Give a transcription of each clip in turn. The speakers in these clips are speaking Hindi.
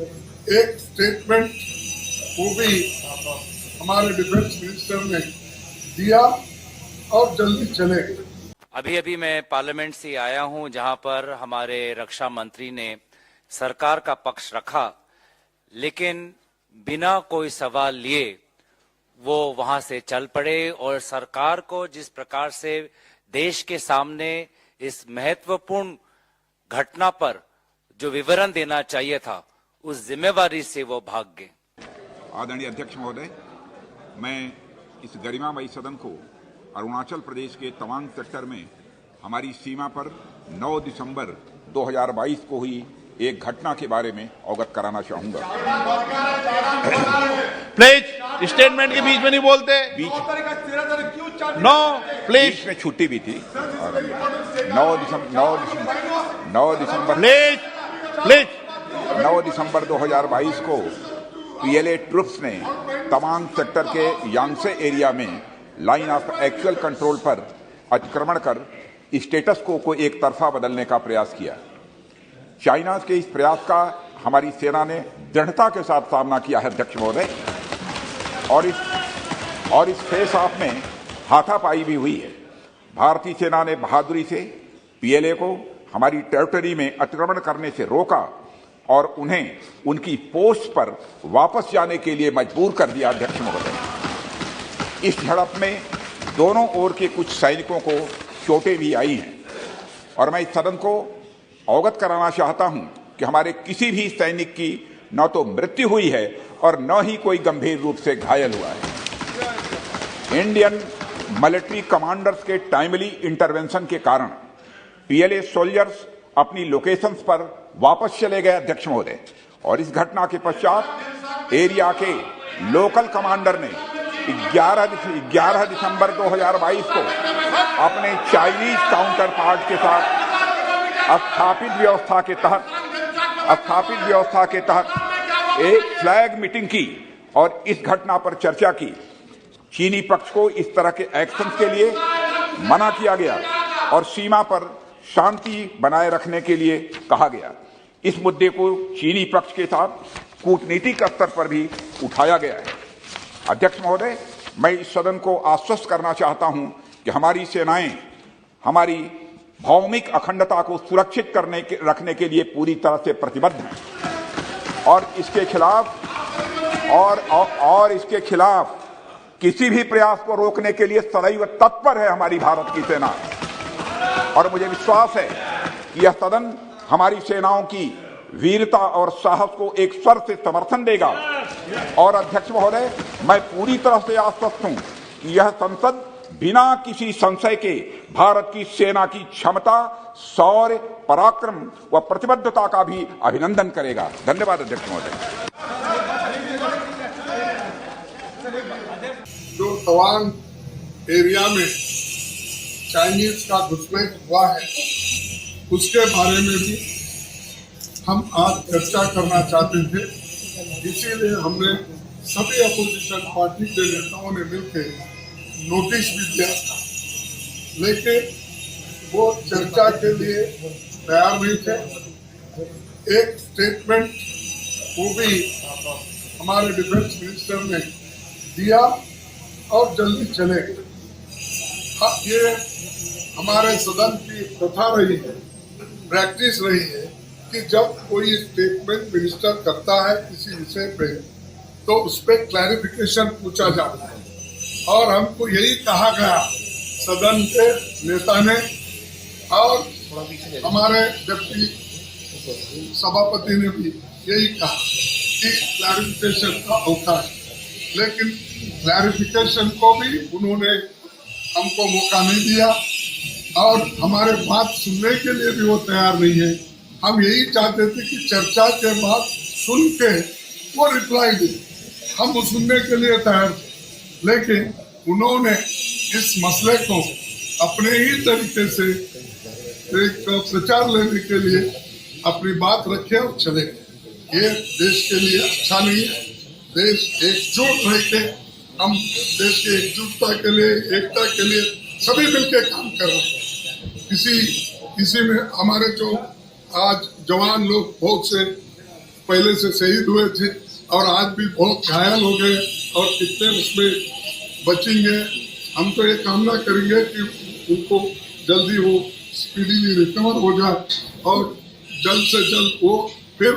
एक स्टेटमेंट वो भी हमारे डिफेंस मिनिस्टर ने दिया और जल्दी चले गए। अभी अभी मैं पार्लियामेंट से आया हूं, जहां पर हमारे रक्षा मंत्री ने सरकार का पक्ष रखा, लेकिन बिना कोई सवाल लिए वो वहां से चल पड़े और सरकार को जिस प्रकार से देश के सामने इस महत्वपूर्ण घटना पर जो विवरण देना चाहिए था, उस जिम्मेवारी से वो भाग गए। आदरणीय अध्यक्ष महोदय, मैं इस गरिमामयी सदन को अरुणाचल प्रदेश के तवांग सेक्टर में हमारी सीमा पर 9 दिसंबर 2022 को हुई एक घटना के बारे में अवगत कराना चाहूंगा। प्लीज स्टेटमेंट के बीच में नहीं बोलते। नो प्लीज में छुट्टी भी थी। 9 दिसंबर 2022 को पीएलए ट्रुप्स ने तवांग सेक्टर के यांगसे एरिया में लाइन ऑफ एक्चुअल कंट्रोल पर अतिक्रमण कर स्टेटस को एक तरफा बदलने का प्रयास किया। चाइना के इस प्रयास का हमारी सेना ने दृढ़ता के साथ सामना किया है अध्यक्ष महोदय, और इस फेस ऑफ में हाथापाई भी हुई है। भारतीय सेना ने बहादुरी से पीएलए को हमारी टेरिटरी में अतिक्रमण करने से रोका और उन्हें उनकी पोस्ट पर वापस जाने के लिए मजबूर कर दिया अध्यक्ष महोदय। इस झड़प में दोनों ओर के कुछ सैनिकों को चोटें भी आई हैं और मैं इस सदन को अवगत कराना चाहता हूं कि हमारे किसी भी सैनिक की न तो मृत्यु हुई है और न ही कोई गंभीर रूप से घायल हुआ है। इंडियन मिलिट्री कमांडर्स के टाइमली इंटरवेंशन के कारण पीएलए सोल्जर्स अपनी लोकेशंस पर वापस चले गए अध्यक्ष महोदय, और इस घटना के पश्चात एरिया के लोकल कमांडर ने 11 दिसंबर 2022 को अपने चाइनीज काउंटर पार्ट के साथ स्थापित व्यवस्था के तहत एक फ्लैग मीटिंग की और इस घटना पर चर्चा की। चीनी पक्ष को इस तरह के एक्शन के लिए मना किया गया और सीमा पर शांति बनाए रखने के लिए कहा गया। इस मुद्दे को चीनी पक्ष के साथ कूटनीतिक स्तर पर भी उठाया गया है। अध्यक्ष महोदय, मैं इस सदन को आश्वस्त करना चाहता हूं कि हमारी सेनाएं हमारी भौमिक अखंडता को सुरक्षित रखने के लिए पूरी तरह से प्रतिबद्ध हैं और इसके खिलाफ किसी भी प्रयास को रोकने के लिए सदैव तत्पर है हमारी भारत की सेना। और मुझे विश्वास है कि यह सदन हमारी सेनाओं की वीरता और साहस को एक स्वर से समर्थन देगा। और अध्यक्ष महोदय, मैं पूरी तरह से आश्वस्त हूं कि यह संसद बिना किसी संशय के भारत की सेना की क्षमता, शौर्य, पराक्रम व प्रतिबद्धता का भी अभिनंदन करेगा। धन्यवाद अध्यक्ष महोदय। जो तवांग एरिया में चाइनीज का घुसपैठ हुआ है, उसके बारे में भी हम आज चर्चा करना चाहते थे। इसीलिए हमने सभी अपोजिशन पार्टी के नेताओं ने मिलकर नोटिस भी दिया था, लेकिन वो चर्चा के लिए तैयार नहीं थे। एक स्टेटमेंट वो भी हमारे डिफेंस मिनिस्टर ने दिया और जल्दी चले गए। ये हमारे सदन की प्रथा रही है, प्रैक्टिस रही है कि जब कोई स्टेटमेंट मिनिस्टर करता है किसी विषय पे, तो उस पर क्लैरिफिकेशन पूछा जाता है। और हमको यही कहा गया सदन के नेता ने और हमारे डिप्टी सभापति ने भी यही कहा कि क्लैरिफिकेशन का अवकाश, लेकिन क्लैरिफिकेशन को भी उन्होंने हमको मौका नहीं दिया और हमारे बात सुनने के लिए भी वो तैयार नहीं है। हम यही चाहते थे कि चर्चा के बाद सुन के वो रिप्लाई दे, हम सुनने के लिए तैयार थे, लेकिन उन्होंने इस मसले को अपने ही तरीके से एक प्रचार लेने के लिए अपनी बात रखे और चले। ये देश के लिए अच्छा नहीं है। देश एकजुट रह के, हम देश की एकजुटता के लिए, एकता के लिए सभी मिलकर काम कर रहे हैं। किसी में हमारे जो आज जवान लोग बहुत से पहले से शहीद हुए थे और आज भी बहुत घायल हो गए और कितने उसमें बचेंगे। हम तो ये कामना करेंगे कि उनको जल्दी वो स्पीडीली रिकवर हो जाए और जल्द से जल्द वो फिर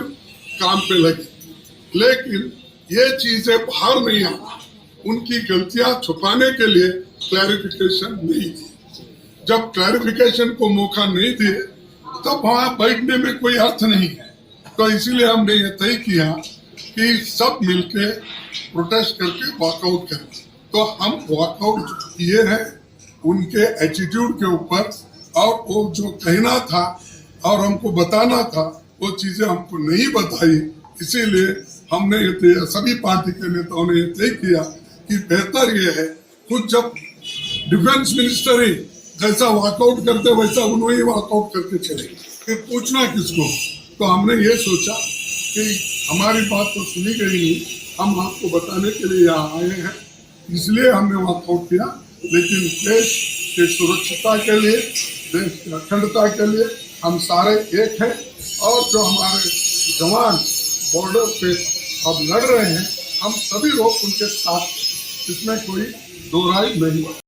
काम पे लगे। लेकिन ये चीजें बाहर नहीं आती, उनकी गलतियां छुपाने के लिए क्लैरिफिकेशन नहीं दी। जब क्लैरिफिकेशन को मौका नहीं दिए तब वहां बैठने में कोई अर्थ नहीं है। तो इसीलिए हमने ये तय किया कि सब मिलके प्रोटेस्ट करके वॉकआउट करें। तो हम वॉकआउट किए हैं उनके एटीट्यूड के ऊपर, और वो जो कहना था और हमको बताना था वो चीजें हमको नहीं बताई। इसीलिए हमने ये तय, सभी पार्टी के नेताओं ने ये तय किया कि बेहतर ये है, खुद जब डिफेंस मिनिस्टर ही जैसा वॉकआउट करते वैसा उन्होंने वॉकआउट करके चले, फिर पूछना किसको। तो हमने ये सोचा कि हमारी बात तो सुनी गई नहीं, हम आपको बताने के लिए यहाँ आए हैं, इसलिए हमने वॉकआउट किया। लेकिन देश की सुरक्षिता के लिए, देश की अखंडता के लिए हम सारे एक हैं। और जो हमारे जवान बॉर्डर पे अब लड़ रहे हैं, हम सभी लोग उनके साथ, इसमें कोई दो राय नहीं है।